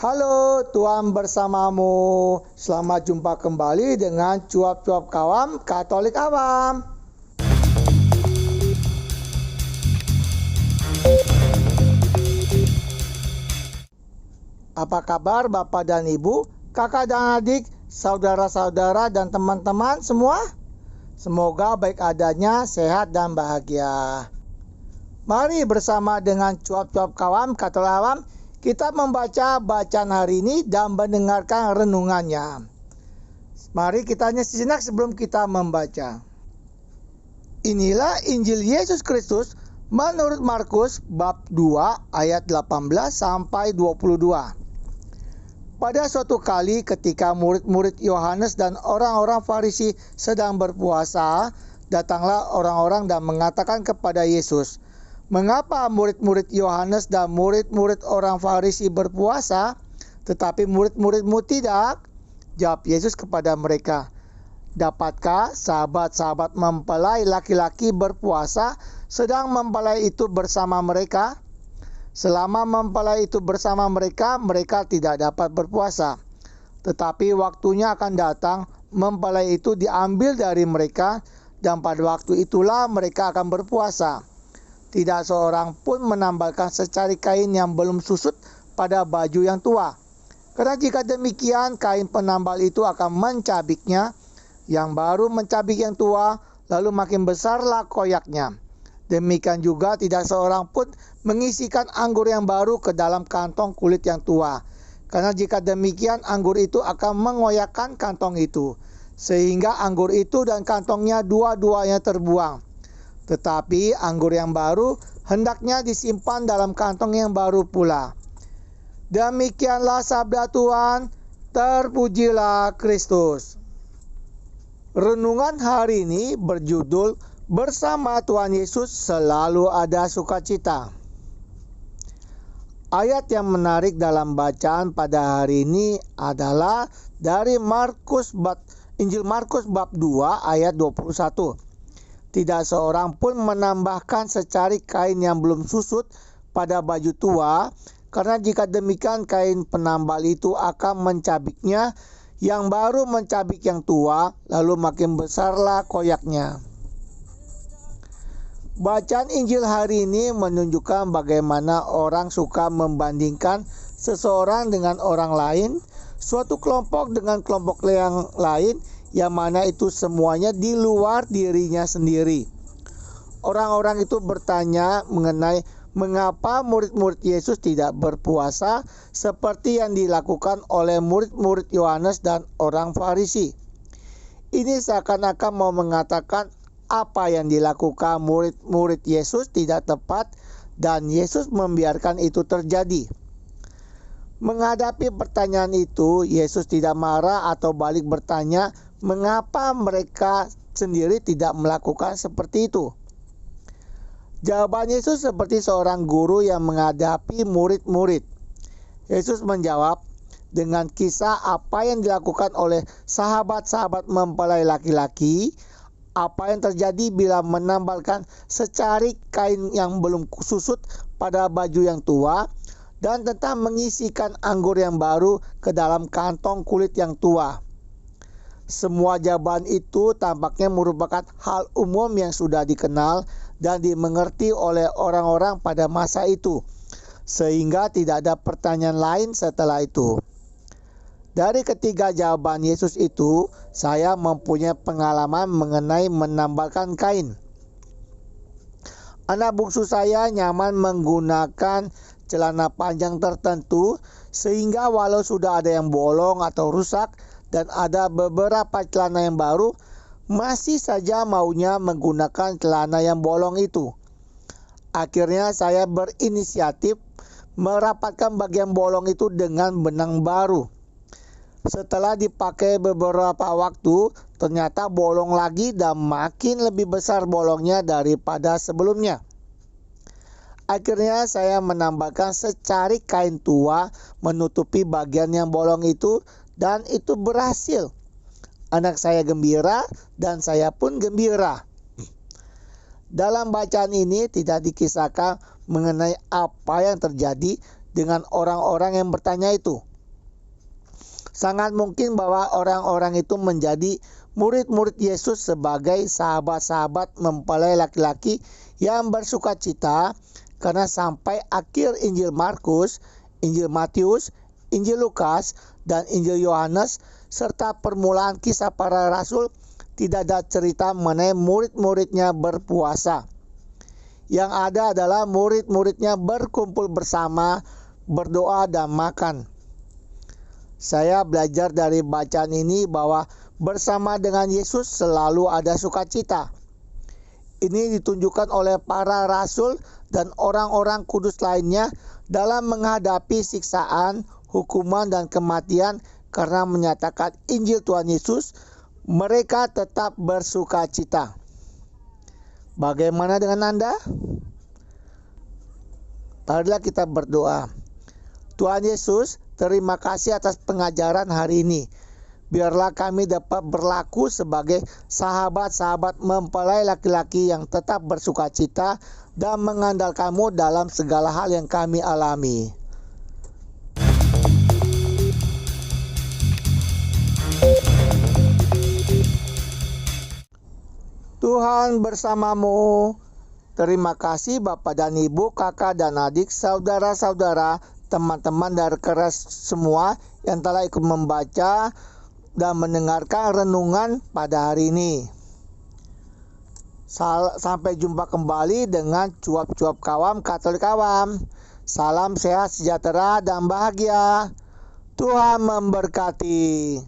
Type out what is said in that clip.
Halo, Tuhan bersamamu. Selamat jumpa kembali dengan Cuap-Cuap Kawam Katolik Awam. Apa kabar Bapak dan Ibu, kakak dan adik, saudara-saudara dan teman-teman semua? Semoga baik adanya, sehat dan bahagia. Mari bersama dengan Cuap-Cuap Kawam Katolik Awam kita membaca bacaan hari ini dan mendengarkan renungannya. Mari kita hanya sejenak sebelum kita membaca. Inilah Injil Yesus Kristus menurut Markus bab 2 ayat 18 sampai 22. Pada suatu kali ketika murid-murid Yohanes dan orang-orang Farisi sedang berpuasa, datanglah orang-orang dan mengatakan kepada Yesus, "Mengapa murid-murid Yohanes dan murid-murid orang Farisi berpuasa, tetapi murid-muridmu tidak?" Jawab Yesus kepada mereka, "Dapatkah sahabat-sahabat mempelai laki-laki berpuasa sedang mempelai itu bersama mereka? Selama mempelai itu bersama mereka, mereka tidak dapat berpuasa. Tetapi waktunya akan datang, mempelai itu diambil dari mereka, dan pada waktu itulah mereka akan berpuasa. Tidak seorang pun menambalkan secari kain yang belum susut pada baju yang tua. Karena jika demikian, kain penambal itu akan mencabiknya, yang baru mencabik yang tua, lalu makin besarlah koyaknya. Demikian juga tidak seorang pun mengisikan anggur yang baru ke dalam kantong kulit yang tua. Karena jika demikian, anggur itu akan mengoyakkan kantong itu, sehingga anggur itu dan kantongnya dua-duanya terbuang. Tetapi anggur yang baru hendaknya disimpan dalam kantong yang baru pula." Demikianlah sabda Tuhan, terpujilah Kristus. Renungan hari ini berjudul "Bersama Tuhan Yesus selalu ada sukacita". Ayat yang menarik dalam bacaan pada hari ini adalah dari Injil Markus bab 2 ayat 21. Tidak seorang pun menambahkan secari kain yang belum susut pada baju tua, karena jika demikian kain penambal itu akan mencabiknya, yang baru mencabik yang tua, lalu makin besarlah koyaknya. Bacaan Injil hari ini menunjukkan bagaimana orang suka membandingkan seseorang dengan orang lain, suatu kelompok dengan kelompok yang lain, yang mana itu semuanya di luar dirinya sendiri. Orang-orang itu bertanya mengenai mengapa murid-murid Yesus tidak berpuasa seperti yang dilakukan oleh murid-murid Yohanes dan orang Farisi. Ini seakan-akan mau mengatakan apa yang dilakukan murid-murid Yesus tidak tepat dan Yesus membiarkan itu terjadi. Menghadapi pertanyaan itu, Yesus tidak marah atau balik bertanya mengapa mereka sendiri tidak melakukan seperti itu. Jawaban Yesus seperti seorang guru yang menghadapi murid-murid. Yesus menjawab dengan kisah apa yang dilakukan oleh sahabat-sahabat mempelai laki-laki, apa yang terjadi bila menambalkan secari kain yang belum susut pada baju yang tua, dan tentang mengisikan anggur yang baru ke dalam kantong kulit yang tua. Semua jawaban itu tampaknya merupakan hal umum yang sudah dikenal dan dimengerti oleh orang-orang pada masa itu, sehingga tidak ada pertanyaan lain setelah itu. Dari ketiga jawaban Yesus itu, saya mempunyai pengalaman mengenai menambalkan kain. Anak bungsu saya nyaman menggunakan celana panjang tertentu, sehingga walau sudah ada yang bolong atau rusak dan ada beberapa celana yang baru, masih saja maunya menggunakan celana yang bolong itu. Akhirnya saya berinisiatif merapatkan bagian bolong itu dengan benang baru. Setelah dipakai beberapa waktu, ternyata bolong lagi dan makin lebih besar bolongnya daripada sebelumnya. Akhirnya saya menambahkan secari kain tua menutupi bagian yang bolong itu, dan itu berhasil. Anak saya gembira dan saya pun gembira. Dalam bacaan ini tidak dikisahkan mengenai apa yang terjadi dengan orang-orang yang bertanya itu. Sangat mungkin bahwa orang-orang itu menjadi murid-murid Yesus sebagai sahabat-sahabat mempelai laki-laki yang bersuka cita, karena sampai akhir Injil Markus, Injil Matius, Injil Lukas, dan Injil Yohanes, serta permulaan Kisah Para Rasul, tidak ada cerita mengenai murid-muridnya berpuasa. Yang ada adalah murid-muridnya berkumpul bersama, berdoa dan makan. Saya belajar dari bacaan ini bahwa bersama dengan Yesus selalu ada sukacita. Ini ditunjukkan oleh para rasul dan orang-orang kudus lainnya dalam menghadapi siksaan, hukuman, dan kematian karena menyatakan Injil Tuhan Yesus. Mereka tetap bersukacita. Bagaimana dengan Anda? Marilah kita berdoa. Tuhan Yesus, terima kasih atas pengajaran hari ini. Biarlah kami dapat berlaku sebagai sahabat-sahabat mempelai laki-laki yang tetap bersukacita dan mengandalkan-Mu dalam segala hal yang kami alami. Tuhan bersamamu. Terima kasih Bapak dan Ibu, kakak dan adik, saudara-saudara, teman-teman dari keras semua yang telah ikut membaca dan mendengarkan renungan pada hari ini. Sampai jumpa kembali dengan cuap-cuap kawam Katolik Awam. Salam sehat, sejahtera, dan bahagia. Tuhan memberkati.